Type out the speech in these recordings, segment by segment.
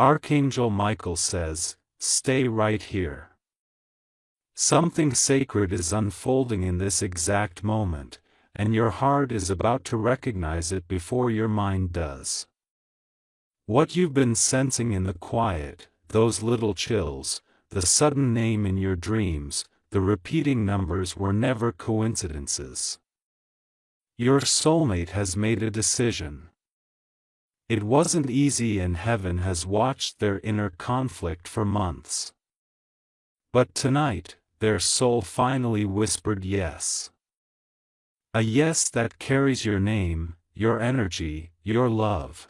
Archangel Michael says, "Stay right here." Something sacred is unfolding in this exact moment, and your heart is about to recognize it before your mind does. What you've been sensing in the quiet, those little chills, the sudden name in your dreams, the repeating numbers were never coincidences. Your soulmate has made a decision. It wasn't easy, and heaven has watched their inner conflict for months. But tonight, their soul finally whispered yes. A yes that carries your name, your energy, your love.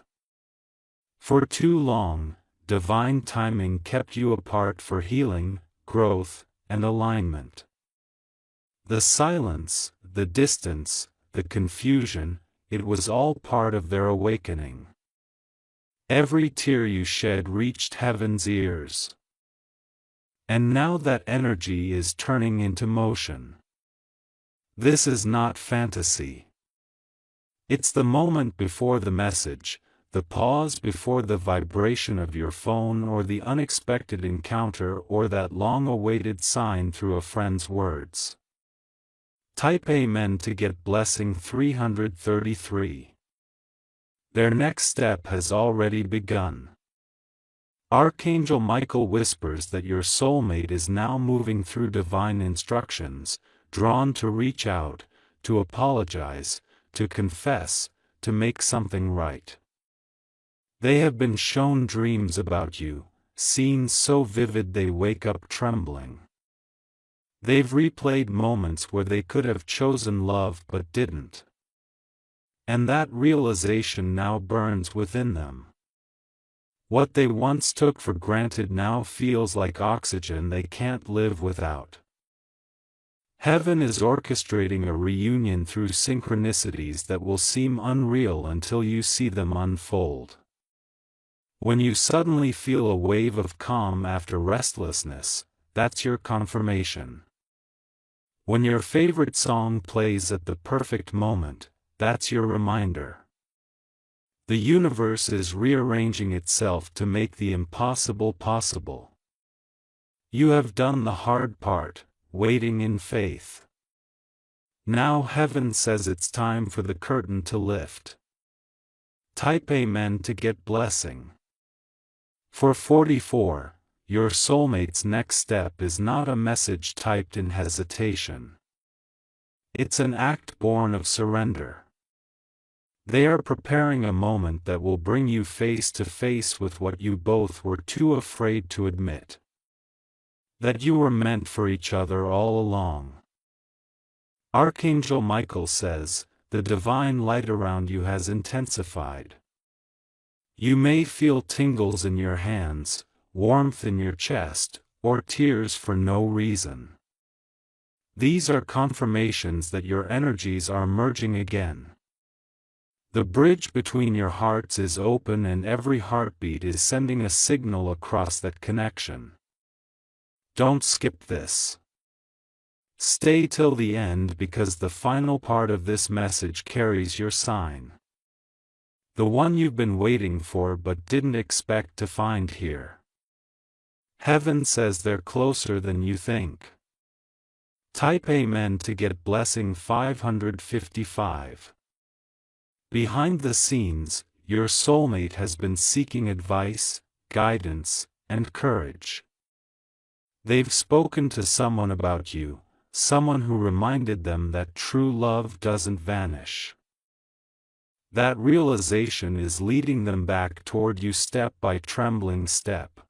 For too long, divine timing kept you apart for healing, growth, and alignment. The silence, the distance, the confusion, it was all part of their awakening. Every tear you shed reached heaven's ears. And now that energy is turning into motion. This is not fantasy. It's the moment before the message, the pause before the vibration of your phone, or the unexpected encounter, or that long-awaited sign through a friend's words. Type Amen to get blessing 333. Their next step has already begun. Archangel Michael whispers that your soulmate is now moving through divine instructions, drawn to reach out, to apologize, to confess, to make something right. They have been shown dreams about you, scenes so vivid they wake up trembling. They've replayed moments where they could have chosen love but didn't. And that realization now burns within them. What they once took for granted now feels like oxygen they can't live without. Heaven is orchestrating a reunion through synchronicities that will seem unreal until you see them unfold. When you suddenly feel a wave of calm after restlessness, that's your confirmation. When your favorite song plays at the perfect moment, that's your reminder. The universe is rearranging itself to make the impossible possible. You have done the hard part, waiting in faith. Now heaven says it's time for the curtain to lift. Type Amen to get blessing. For 44, your soulmate's next step is not a message typed in hesitation. It's an act born of surrender. They are preparing a moment that will bring you face to face with what you both were too afraid to admit. That you were meant for each other all along. Archangel Michael says, the divine light around you has intensified. You may feel tingles in your hands, warmth in your chest, or tears for no reason. These are confirmations that your energies are merging again. The bridge between your hearts is open, and every heartbeat is sending a signal across that connection. Don't skip this. Stay till the end, because the final part of this message carries your sign. The one you've been waiting for but didn't expect to find here. Heaven says they're closer than you think. Type Amen to get blessing 555. Behind the scenes, your soulmate has been seeking advice, guidance, and courage. They've spoken to someone about you, someone who reminded them that true love doesn't vanish. That realization is leading them back toward you step by trembling step.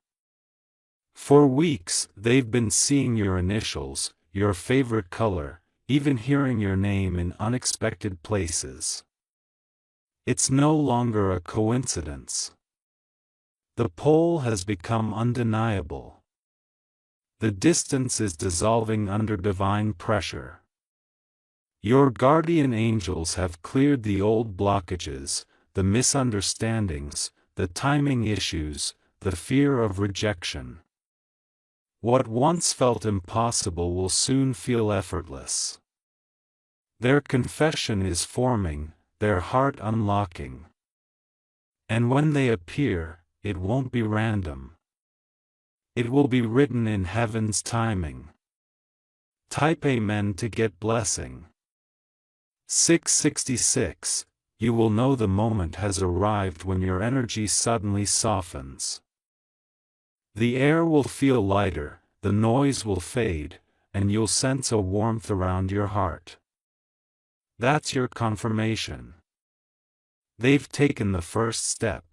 For weeks, they've been seeing your initials, your favorite color, even hearing your name in unexpected places. It's no longer a coincidence. The pull has become undeniable. The distance is dissolving under divine pressure. Your guardian angels have cleared the old blockages, the misunderstandings, the timing issues, the fear of rejection. What once felt impossible will soon feel effortless. Their confession is forming, their heart unlocking. And when they appear, it won't be random. It will be written in heaven's timing. Type Amen to get blessing. 666. You will know the moment has arrived when your energy suddenly softens. The air will feel lighter, the noise will fade, and you'll sense a warmth around your heart. That's your confirmation. They've taken the first step.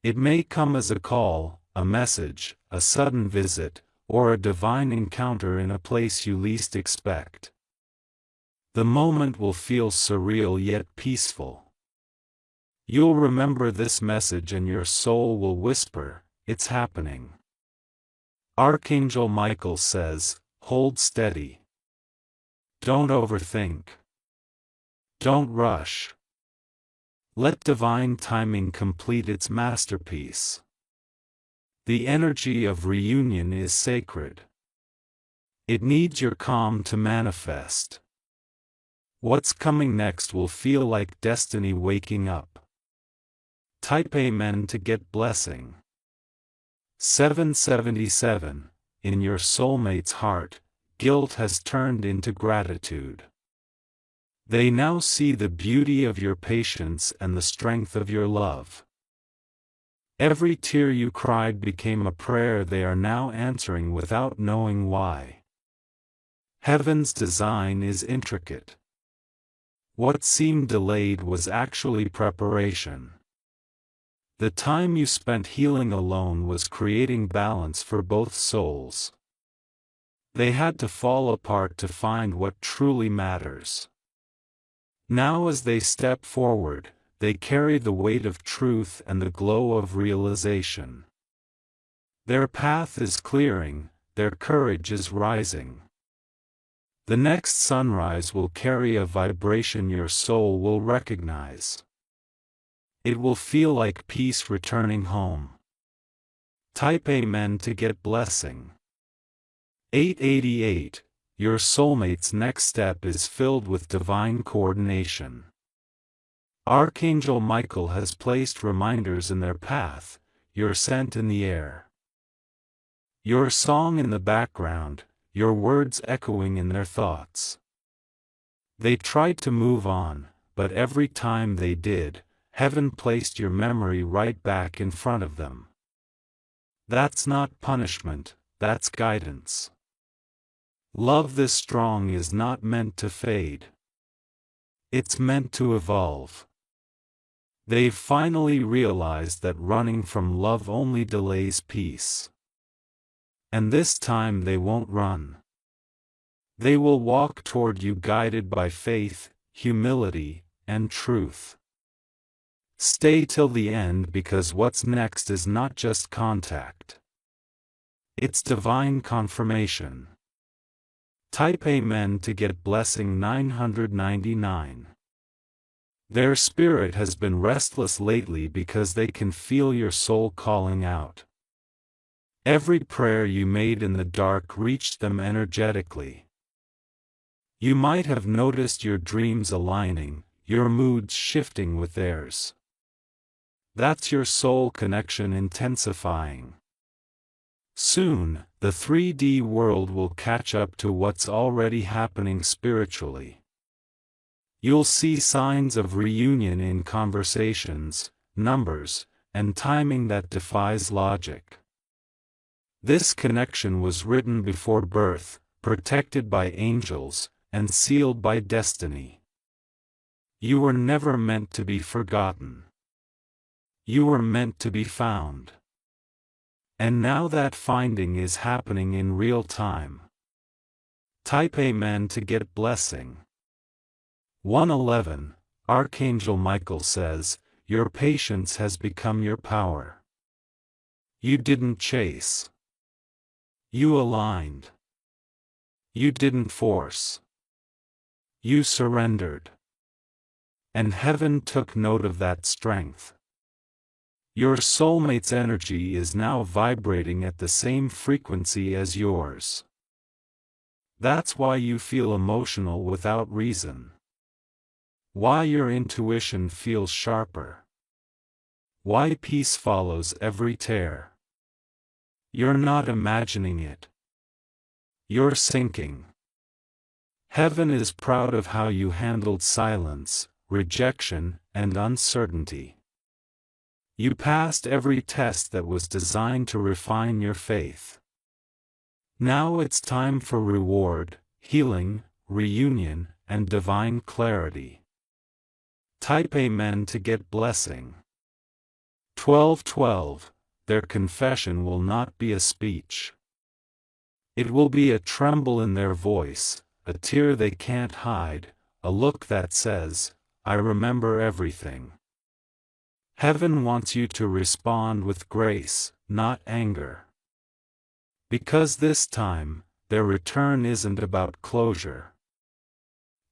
It may come as a call, a message, a sudden visit, or a divine encounter in a place you least expect. The moment will feel surreal yet peaceful. You'll remember this message and your soul will whisper, "It's happening." Archangel Michael says, hold steady. Don't overthink. Don't rush. Let divine timing complete its masterpiece. The energy of reunion is sacred. It needs your calm to manifest. What's coming next will feel like destiny waking up. Type Amen to get blessing. 777. In your soulmate's heart, guilt has turned into gratitude. They now see the beauty of your patience and the strength of your love. Every tear you cried became a prayer they are now answering without knowing why. Heaven's design is intricate. What seemed delayed was actually preparation. The time you spent healing alone was creating balance for both souls. They had to fall apart to find what truly matters. Now as they step forward, they carry the weight of truth and the glow of realization. Their path is clearing, their courage is rising. The next sunrise will carry a vibration your soul will recognize. It will feel like peace returning home. Type Amen to get blessing. 888. Your soulmate's next step is filled with divine coordination. Archangel Michael has placed reminders in their path, your scent in the air, your song in the background, your words echoing in their thoughts. They tried to move on, but every time they did, heaven placed your memory right back in front of them. That's not punishment, that's guidance. Love this strong is not meant to fade. It's meant to evolve. They've finally realized that running from love only delays peace. And this time they won't run. They will walk toward you guided by faith, humility, and truth. Stay till the end because what's next is not just contact. It's divine confirmation. Type Amen to get blessing 999. Their spirit has been restless lately because they can feel your soul calling out. Every prayer you made in the dark reached them energetically. You might have noticed your dreams aligning, your moods shifting with theirs. That's your soul connection intensifying. Soon, the 3D world will catch up to what's already happening spiritually. You'll see signs of reunion in conversations, numbers, and timing that defies logic. This connection was written before birth, protected by angels, and sealed by destiny. You were never meant to be forgotten. You were meant to be found. And now that finding is happening in real time. Type Amen to get blessing. 111. Archangel Michael says, your patience has become your power. You didn't chase. You aligned. You didn't force. You surrendered. And heaven took note of that strength. Your soulmate's energy is now vibrating at the same frequency as yours. That's why you feel emotional without reason. Why your intuition feels sharper. Why peace follows every tear. You're not imagining it. You're sinking. Heaven is proud of how you handled silence, rejection, and uncertainty. You passed every test that was designed to refine your faith. Now it's time for reward, healing, reunion, and divine clarity. Type Amen to get blessing. 1212. Their confession will not be a speech. It will be a tremble in their voice, a tear they can't hide, a look that says, I remember everything. Heaven wants you to respond with grace, not anger. Because this time, their return isn't about closure.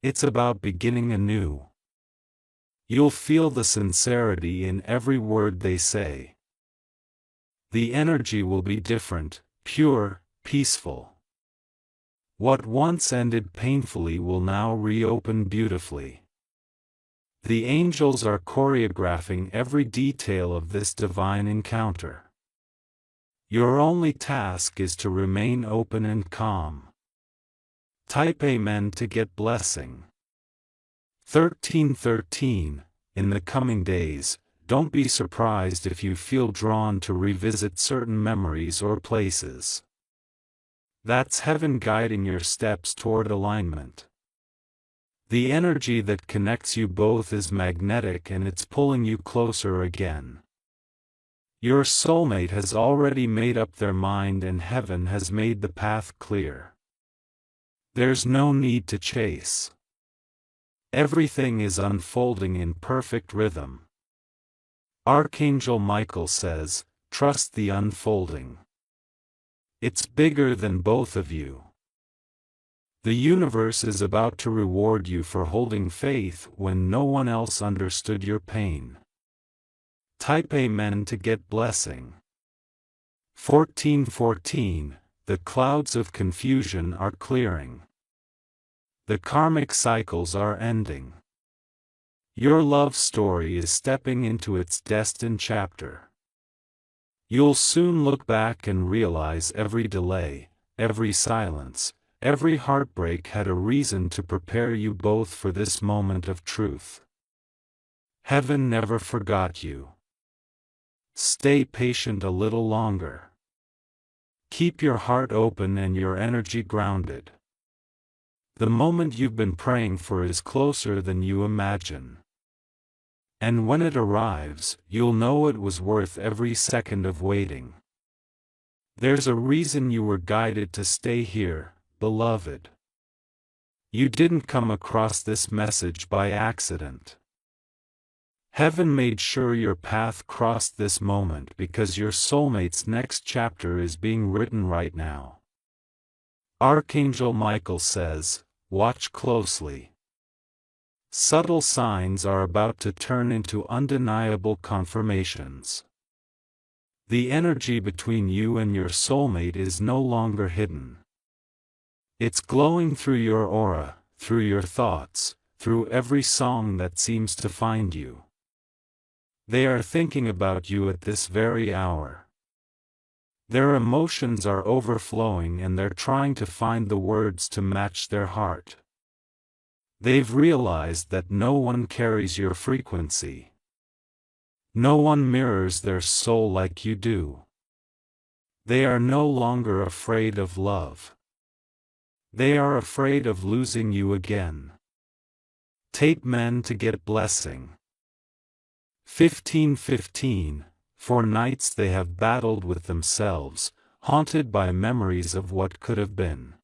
It's about beginning anew. You'll feel the sincerity in every word they say. The energy will be different, pure, peaceful. What once ended painfully will now reopen beautifully. The angels are choreographing every detail of this divine encounter. Your only task is to remain open and calm. Type Amen to get blessing. 1313. In the coming days, don't be surprised if you feel drawn to revisit certain memories or places. That's heaven guiding your steps toward alignment. The energy that connects you both is magnetic and it's pulling you closer again. Your soulmate has already made up their mind and heaven has made the path clear. There's no need to chase. Everything is unfolding in perfect rhythm. Archangel Michael says, trust the unfolding. It's bigger than both of you. The universe is about to reward you for holding faith when no one else understood your pain. Type Amen to get blessing. 1414. The clouds of confusion are clearing. The karmic cycles are ending. Your love story is stepping into its destined chapter. You'll soon look back and realize every delay, every silence, every heartbreak had a reason to prepare you both for this moment of truth. Heaven never forgot you. Stay patient a little longer. Keep your heart open and your energy grounded. The moment you've been praying for is closer than you imagine. And when it arrives, you'll know it was worth every second of waiting. There's a reason you were guided to stay here, beloved. You didn't come across this message by accident. Heaven made sure your path crossed this moment because your soulmate's next chapter is being written right now. Archangel Michael says, watch closely. Subtle signs are about to turn into undeniable confirmations. The energy between you and your soulmate is no longer hidden. It's glowing through your aura, through your thoughts, through every song that seems to find you. They are thinking about you at this very hour. Their emotions are overflowing and they're trying to find the words to match their heart. They've realized that no one carries your frequency. No one mirrors their soul like you do. They are no longer afraid of love. They are afraid of losing you again. Tape men to get blessing. 1515. For nights they have battled with themselves, haunted by memories of what could have been.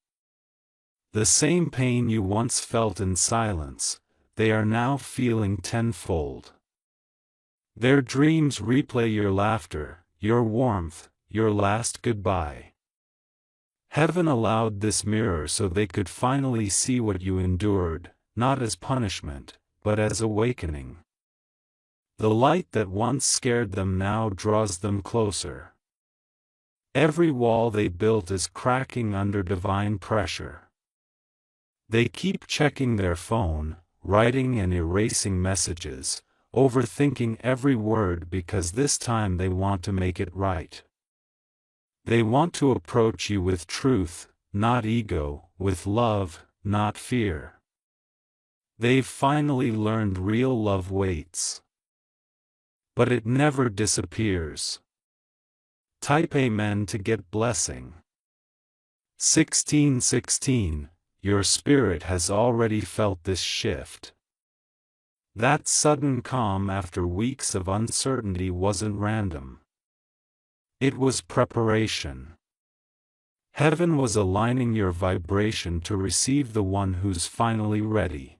The same pain you once felt in silence, they are now feeling tenfold. Their dreams replay your laughter, your warmth, your last goodbye. Heaven allowed this mirror so they could finally see what you endured, not as punishment, but as awakening. The light that once scared them now draws them closer. Every wall they built is cracking under divine pressure. They keep checking their phone, writing and erasing messages, overthinking every word because this time they want to make it right. They want to approach you with truth, not ego, with love, not fear. They've finally learned real love waits. But it never disappears. Type Amen to get blessing. 1616. Your spirit has already felt this shift. That sudden calm after weeks of uncertainty wasn't random. It was preparation. Heaven was aligning your vibration to receive the one who's finally ready.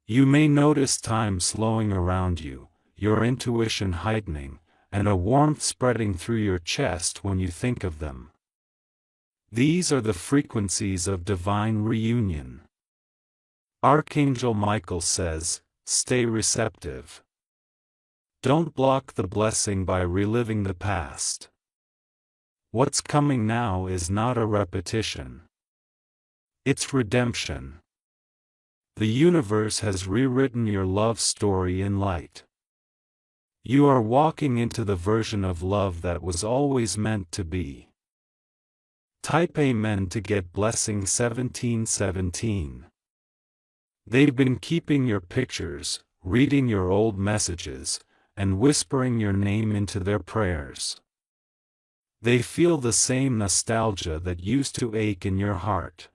You may notice time slowing around you, your intuition heightening, and a warmth spreading through your chest when you think of them. These are the frequencies of divine reunion. Archangel Michael says, stay receptive. Don't block the blessing by reliving the past. What's coming now is not a repetition. It's redemption. The universe has rewritten your love story in light. You are walking into the version of love that was always meant to be. Type Amen to get blessing 1717. They've been keeping your pictures, reading your old messages, and whispering your name into their prayers. They feel the same nostalgia that used to ache in your heart.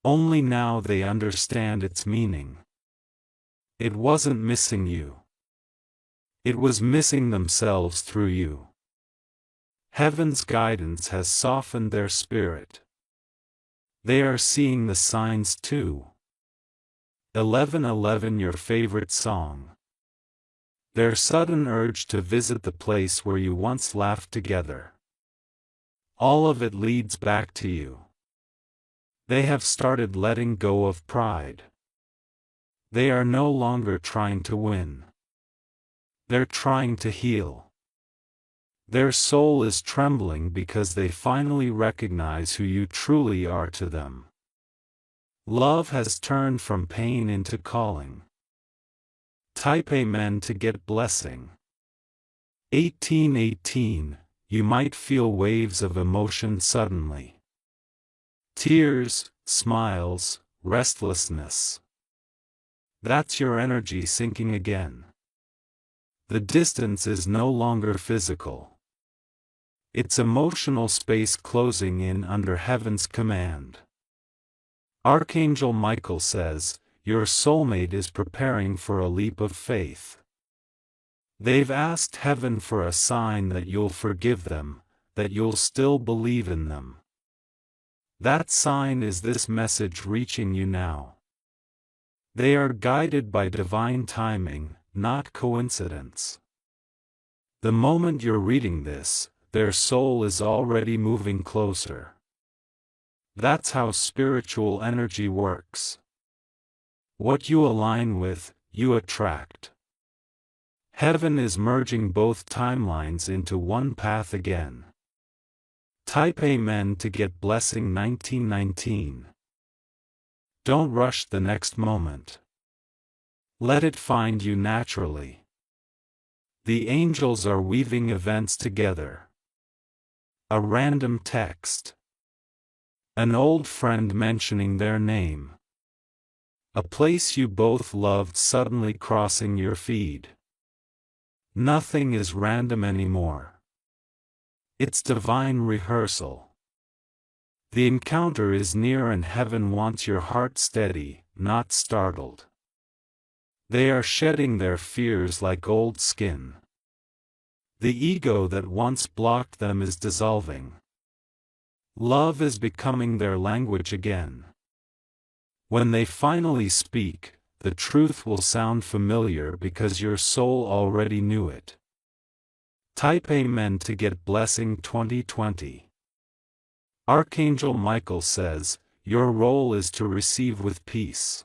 Only now they understand its meaning. It wasn't missing you. It was missing themselves through you. Heaven's guidance has softened their spirit. They are seeing the signs too. 1111 Your favorite song. Their sudden urge to visit the place where you once laughed together. All of it leads back to you. They have started letting go of pride. They are no longer trying to win. They're trying to heal. Their soul is trembling because they finally recognize who you truly are to them. Love has turned from pain into calling. Type Amen to get blessing. 1818. You might feel waves of emotion suddenly. Tears, smiles, restlessness. That's your energy sinking again. The distance is no longer physical. It's emotional space closing in under heaven's command. Archangel Michael says, your soulmate is preparing for a leap of faith. They've asked heaven for a sign that you'll forgive them, that you'll still believe in them. That sign is this message reaching you now. They are guided by divine timing, not coincidence. The moment you're reading this, their soul is already moving closer. That's how spiritual energy works. What you align with, you attract. Heaven is merging both timelines into one path again. Type Amen to get blessing 1919. Don't rush the next moment. Let it find you naturally. The angels are weaving events together. A random text. An old friend mentioning their name. A place you both loved suddenly crossing your feed. Nothing is random anymore. It's divine rehearsal. The encounter is near and heaven wants your heart steady, not startled. They are shedding their fears like old skin. The ego that once blocked them is dissolving. Love is becoming their language again. When they finally speak, the truth will sound familiar because your soul already knew it. Type Amen to get blessing 2020. Archangel Michael says, your role is to receive with peace.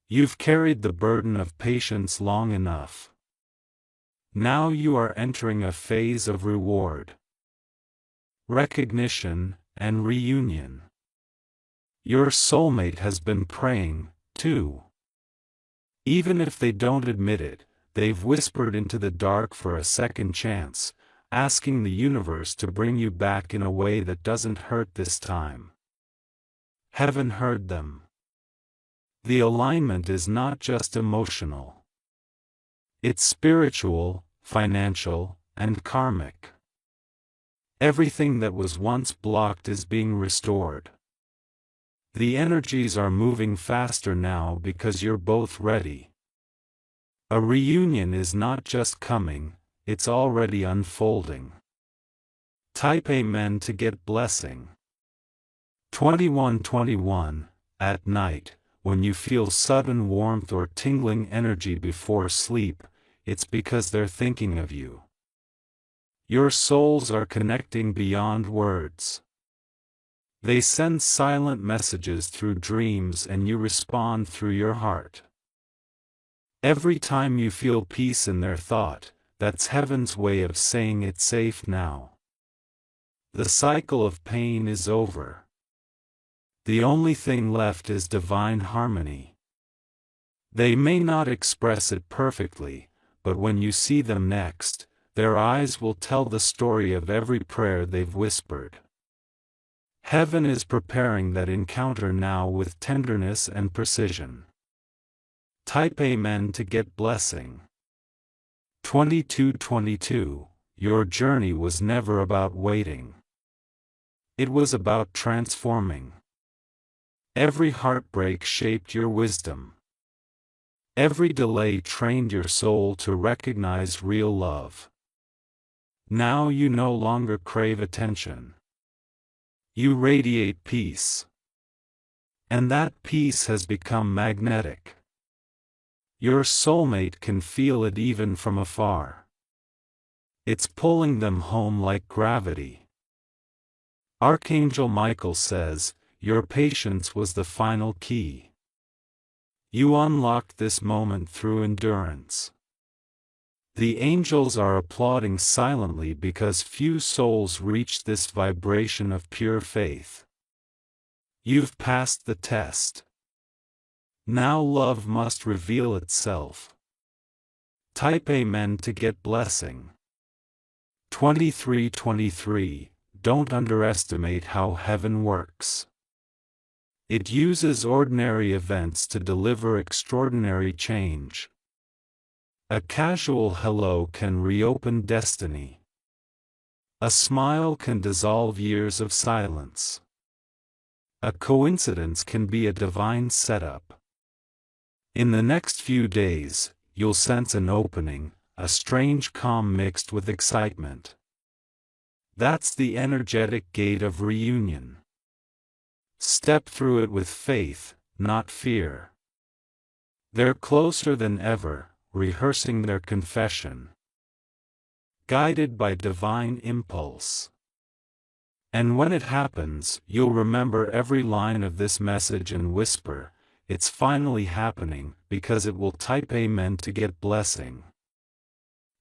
You've carried the burden of patience long enough. Now you are entering a phase of reward, recognition, and reunion. Your soulmate has been praying, too. Even if they don't admit it, they've whispered into the dark for a second chance, asking the universe to bring you back in a way that doesn't hurt this time. Heaven heard them. The alignment is not just emotional. It's spiritual, financial, and karmic. Everything that was once blocked is being restored. The energies are moving faster now because you're both ready. A reunion is not just coming, it's already unfolding. Type Amen to get blessing. 2121, at night, when you feel sudden warmth or tingling energy before sleep, it's because they're thinking of you. Your souls are connecting beyond words. They send silent messages through dreams and you respond through your heart. Every time you feel peace in their thought, that's heaven's way of saying it's safe now. The cycle of pain is over. The only thing left is divine harmony. They may not express it perfectly, but when you see them next, their eyes will tell the story of every prayer they've whispered. Heaven is preparing that encounter now with tenderness and precision. Type Amen to get blessing. 2222, your journey was never about waiting. It was about transforming. Every heartbreak shaped your wisdom. Every delay trained your soul to recognize real love. Now you no longer crave attention. You radiate peace. And that peace has become magnetic. Your soulmate can feel it even from afar. It's pulling them home like gravity. Archangel Michael says, your patience was the final key. You unlocked this moment through endurance. The angels are applauding silently because few souls reach this vibration of pure faith. You've passed the test. Now love must reveal itself. Type Amen to get blessing. 2323, don't underestimate how heaven works. It uses ordinary events to deliver extraordinary change. A casual hello can reopen destiny. A smile can dissolve years of silence. A coincidence can be a divine setup. In the next few days, you'll sense an opening, a strange calm mixed with excitement. That's the energetic gate of reunion. Step through it with faith, not fear. They're closer than ever, rehearsing their confession. Guided by divine impulse. And when it happens, you'll remember every line of this message and whisper, it's finally happening, because it will type Amen to get blessing.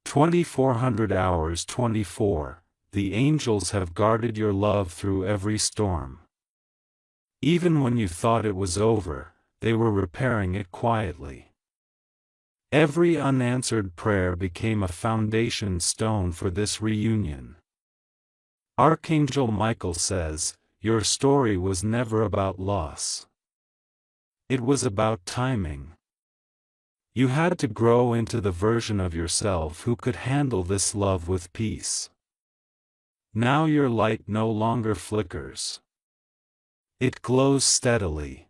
2400 hours 24, the angels have guarded your love through every storm. Even when you thought it was over, they were repairing it quietly. Every unanswered prayer became a foundation stone for this reunion. Archangel Michael says, your story was never about loss. It was about timing. You had to grow into the version of yourself who could handle this love with peace. Now your light no longer flickers. It glows steadily.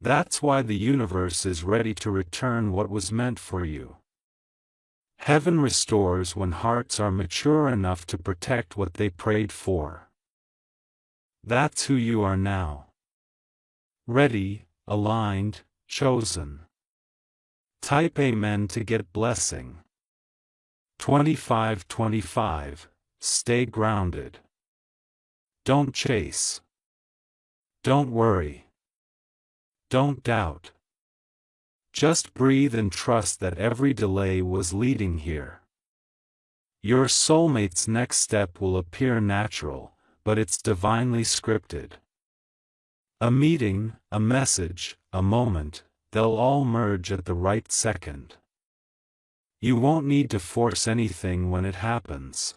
That's why the universe is ready to return what was meant for you. Heaven restores when hearts are mature enough to protect what they prayed for. That's who you are now. Ready, aligned, chosen. Type Amen to get blessing. 2525, stay grounded. Don't chase. Don't worry. Don't doubt. Just breathe and trust that every delay was leading here. Your soulmate's next step will appear natural, but it's divinely scripted. A meeting, a message, a moment, they'll all merge at the right second. You won't need to force anything when it happens.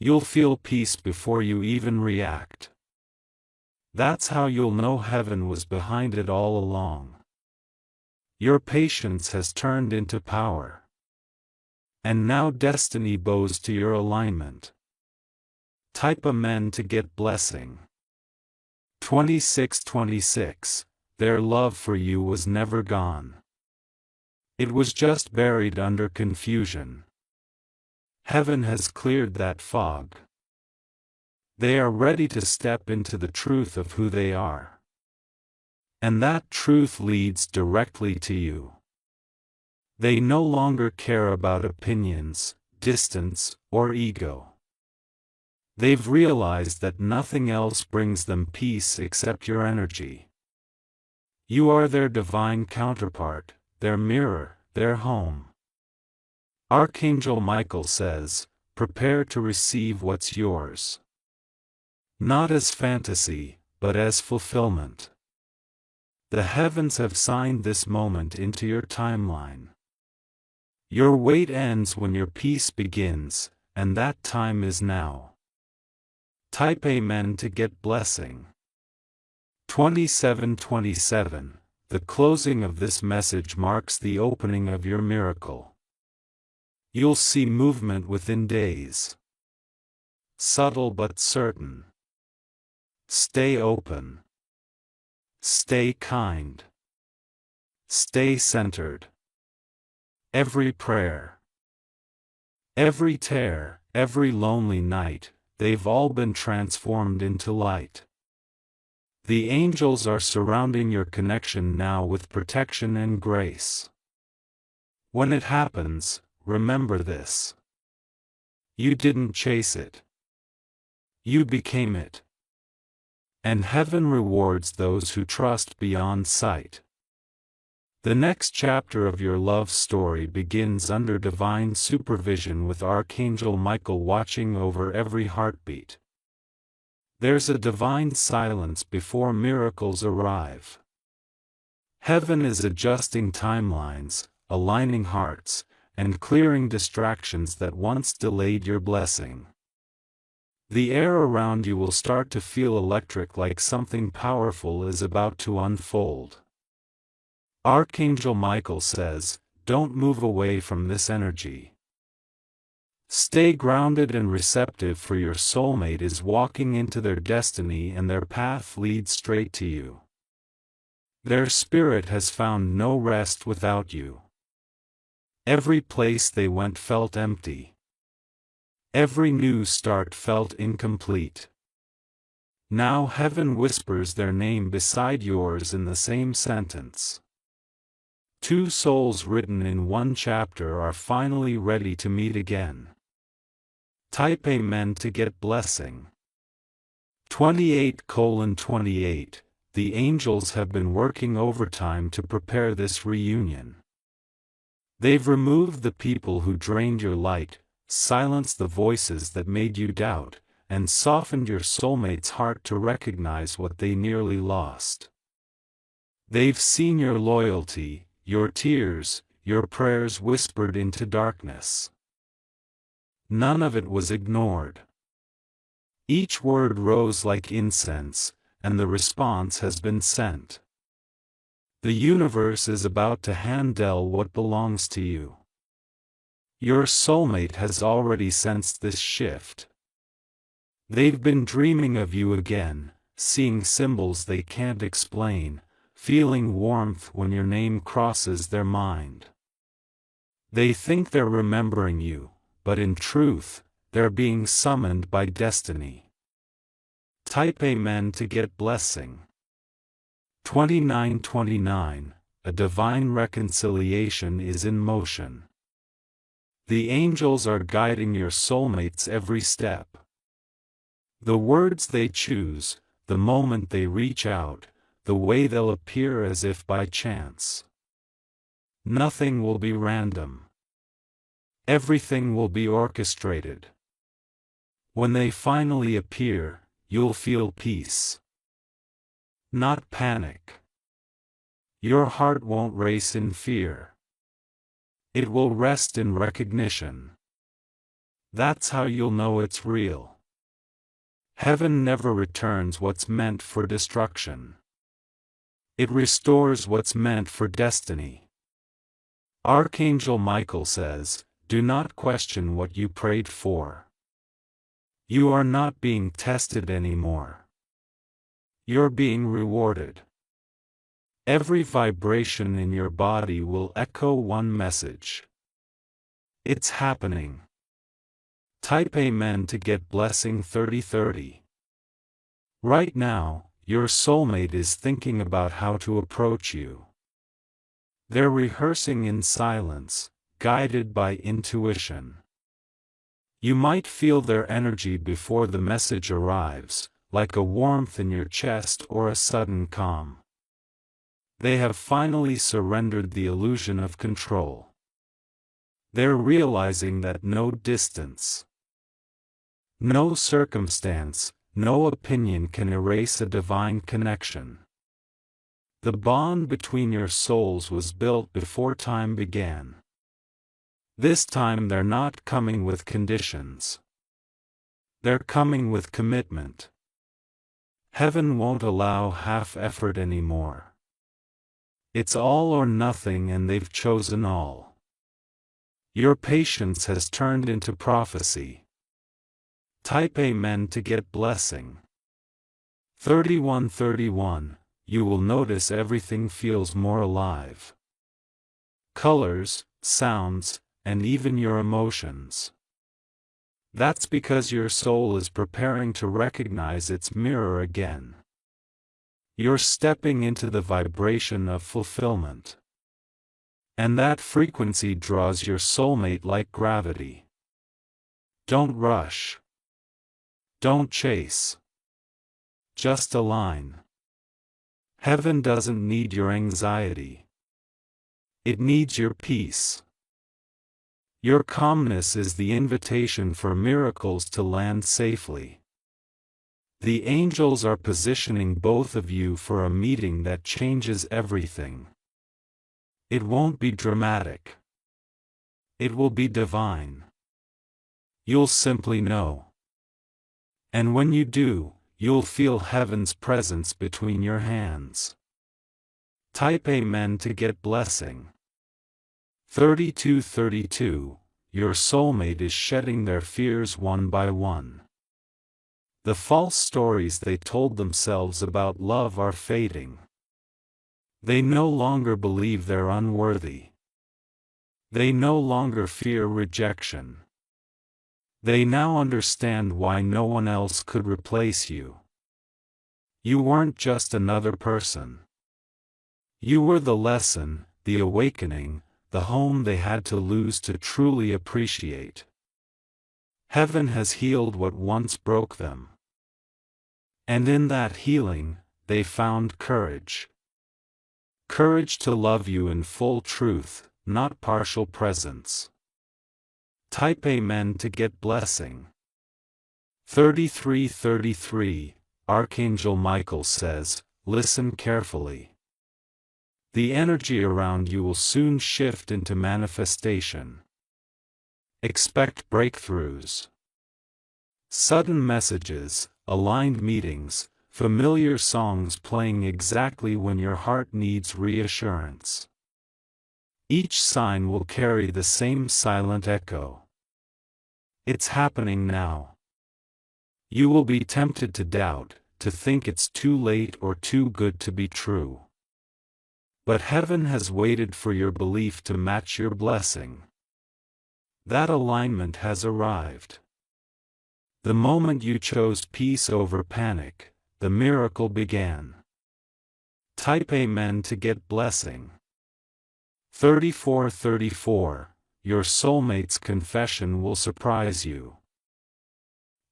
You'll feel peace before you even react. That's how you'll know heaven was behind it all along. Your patience has turned into power. And now destiny bows to your alignment. Type Amen to get blessing. 2626. Their love for you was never gone. It was just buried under confusion. Heaven has cleared that fog. They are ready to step into the truth of who they are. And that truth leads directly to you. They no longer care about opinions, distance, or ego. They've realized that nothing else brings them peace except your energy. You are their divine counterpart, their mirror, their home. Archangel Michael says, prepare to receive what's yours. Not as fantasy, but as fulfillment. The heavens have signed this moment into your timeline. Your wait ends when your peace begins, and that time is now. Type Amen to get blessing. 2727. The closing of this message marks the opening of your miracle. You'll see movement within days. Subtle but certain. Stay open. Stay kind. Stay centered. Every prayer, every tear, every lonely night, they've all been transformed into light. The angels are surrounding your connection now with protection and grace. When it happens, remember this. You didn't chase it. You became it. And heaven rewards those who trust beyond sight. The next chapter of your love story begins under divine supervision with Archangel Michael watching over every heartbeat. There's a divine silence before miracles arrive. Heaven is adjusting timelines, aligning hearts, and clearing distractions that once delayed your blessing. The air around you will start to feel electric, like something powerful is about to unfold. Archangel Michael says, don't move away from this energy. Stay grounded and receptive, for your soulmate is walking into their destiny and their path leads straight to you. Their spirit has found no rest without you. Every place they went felt empty. Every new start felt incomplete. Now heaven whispers their name beside yours in the same sentence. Two souls written in one chapter are finally ready to meet again. Type Amen to get blessing. 28:28. The angels have been working overtime to prepare this reunion. They've removed the people who drained your light, silenced the voices that made you doubt, and softened your soulmate's heart to recognize what they nearly lost. They've seen your loyalty, your tears, your prayers whispered into darkness. None of it was ignored. Each word rose like incense, and the response has been sent. The universe is about to hand-deal what belongs to you. Your soulmate has already sensed this shift. They've been dreaming of you again, seeing symbols they can't explain, feeling warmth when your name crosses their mind. They think they're remembering you, but in truth, they're being summoned by destiny. Type Amen to get blessing. 29:29. A divine reconciliation is in motion. The angels are guiding your soulmate's every step. The words they choose, the moment they reach out, the way they'll appear as if by chance. Nothing will be random. Everything will be orchestrated. When they finally appear, you'll feel peace. Not panic. Your heart won't race in fear. It will rest in recognition. That's how you'll know it's real. Heaven never returns what's meant for destruction. It restores what's meant for destiny. Archangel Michael says, "Do not question what you prayed for. You are not being tested anymore. You're being rewarded." Every vibration in your body will echo one message. It's happening. Type Amen to get blessing 3030. Right now, your soulmate is thinking about how to approach you. They're rehearsing in silence, guided by intuition. You might feel their energy before the message arrives, like a warmth in your chest or a sudden calm. They have finally surrendered the illusion of control. They're realizing that no distance, no circumstance, no opinion can erase a divine connection. The bond between your souls was built before time began. This time they're not coming with conditions. They're coming with commitment. Heaven won't allow half-effort anymore. It's all or nothing, and they've chosen all. Your patience has turned into prophecy. Type Amen to get blessing. 3131. You will notice everything feels more alive. Colors, sounds, and even your emotions. That's because your soul is preparing to recognize its mirror again. You're stepping into the vibration of fulfillment. And that frequency draws your soulmate like gravity. Don't rush. Don't chase. Just align. Heaven doesn't need your anxiety. It needs your peace. Your calmness is the invitation for miracles to land safely. The angels are positioning both of you for a meeting that changes everything. It won't be dramatic. It will be divine. You'll simply know. And when you do, you'll feel heaven's presence between your hands. Type Amen to get blessing. 3232. Your soulmate is shedding their fears one by one. The false stories they told themselves about love are fading. They no longer believe they're unworthy. They no longer fear rejection. They now understand why no one else could replace you. You weren't just another person. You were the lesson, the awakening, the home they had to lose to truly appreciate. Heaven has healed what once broke them. And in that healing, they found courage. Courage to love you in full truth, not partial presence. Type Amen to get blessing. 3333. Archangel Michael says, listen carefully. The energy around you will soon shift into manifestation. Expect breakthroughs. Sudden messages, aligned meetings, familiar songs playing exactly when your heart needs reassurance. Each sign will carry the same silent echo. It's happening now. You will be tempted to doubt, to think it's too late or too good to be true. But heaven has waited for your belief to match your blessing. That alignment has arrived. The moment you chose peace over panic, the miracle began. Type Amen to get blessing. 3434. Your soulmate's confession will surprise you.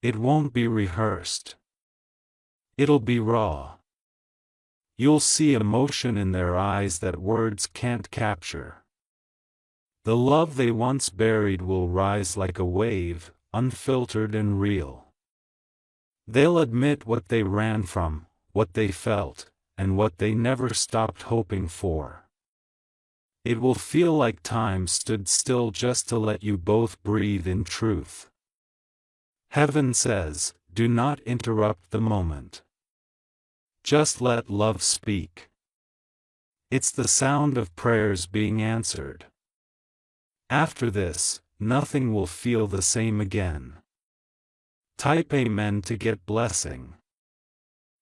It won't be rehearsed. It'll be raw. You'll see emotion in their eyes that words can't capture. The love they once buried will rise like a wave, unfiltered and real. They'll admit what they ran from, what they felt, and what they never stopped hoping for. It will feel like time stood still just to let you both breathe in truth. Heaven says, do not interrupt the moment. Just let love speak. It's the sound of prayers being answered. After this, nothing will feel the same again. Type Amen to get blessing.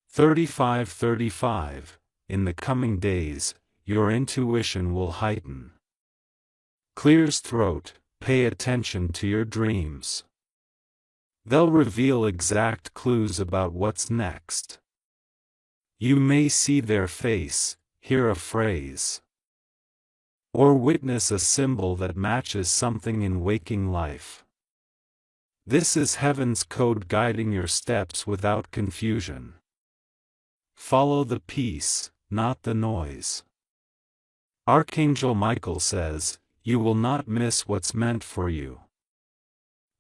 3535. In the coming days, your intuition will heighten. Clears throat, pay attention to your dreams. They'll reveal exact clues about what's next. You may see their face, hear a phrase, or witness a symbol that matches something in waking life. This is heaven's code guiding your steps without confusion. Follow the peace, not the noise. Archangel Michael says, you will not miss what's meant for you.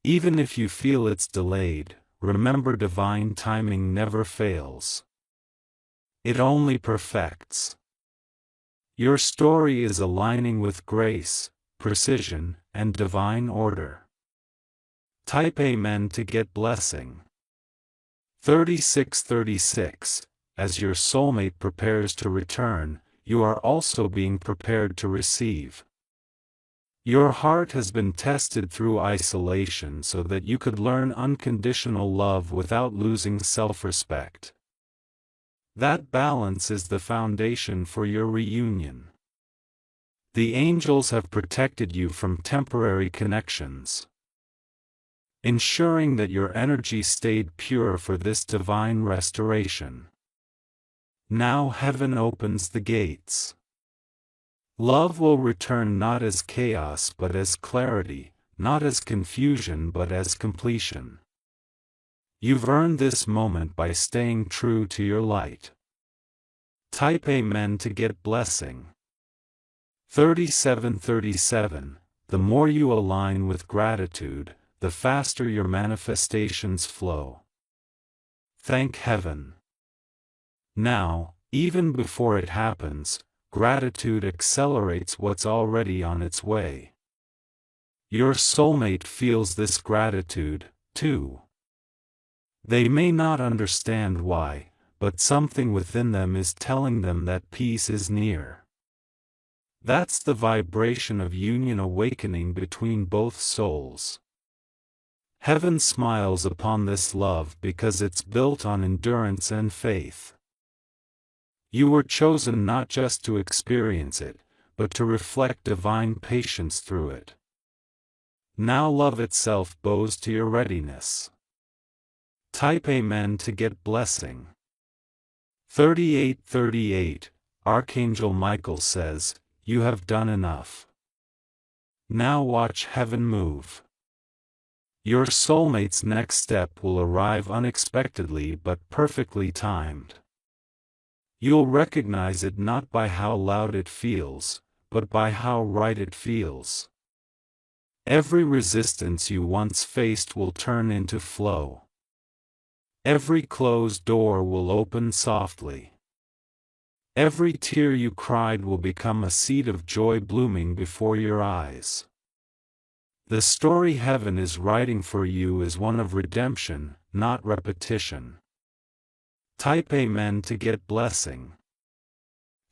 Even if you feel it's delayed, remember divine timing never fails. It only perfects. Your story is aligning with grace, precision, and divine order. Type Amen to get blessing. 3636. As your soulmate prepares to return, you are also being prepared to receive. Your heart has been tested through isolation so that you could learn unconditional love without losing self-respect. That balance is the foundation for your reunion. The angels have protected you from temporary connections, ensuring that your energy stayed pure for this divine restoration. Now heaven opens the gates. Love will return not as chaos but as clarity, not as confusion but as completion. You've earned this moment by staying true to your light. Type Amen to get blessing. 3737. The more you align with gratitude, the faster your manifestations flow. Thank heaven. Now, even before it happens, gratitude accelerates what's already on its way. Your soulmate feels this gratitude, too. They may not understand why, but something within them is telling them that peace is near. That's the vibration of union awakening between both souls. Heaven smiles upon this love because it's built on endurance and faith. You were chosen not just to experience it, but to reflect divine patience through it. Now love itself bows to your readiness. Type Amen to get blessing. 3838. Archangel Michael says, you have done enough. Now watch heaven move. Your soulmate's next step will arrive unexpectedly but perfectly timed. You'll recognize it not by how loud it feels, but by how right it feels. Every resistance you once faced will turn into flow. Every closed door will open softly. Every tear you cried will become a seed of joy blooming before your eyes. The story heaven is writing for you is one of redemption, not repetition. Type Amen to get blessing.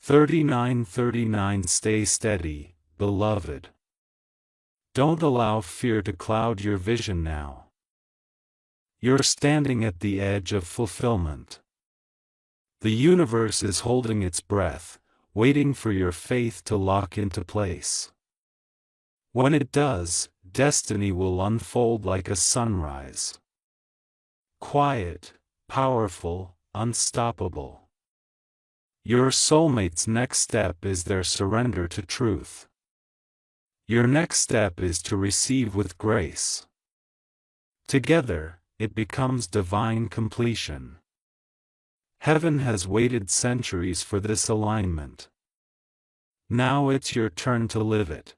3939. Stay steady, beloved. Don't allow fear to cloud your vision now. You're standing at the edge of fulfillment. The universe is holding its breath, waiting for your faith to lock into place. When it does, destiny will unfold like a sunrise. Quiet, powerful, unstoppable. Your soulmate's next step is their surrender to truth. Your next step is to receive with grace. Together, it becomes divine completion. Heaven has waited centuries for this alignment. Now it's your turn to live it.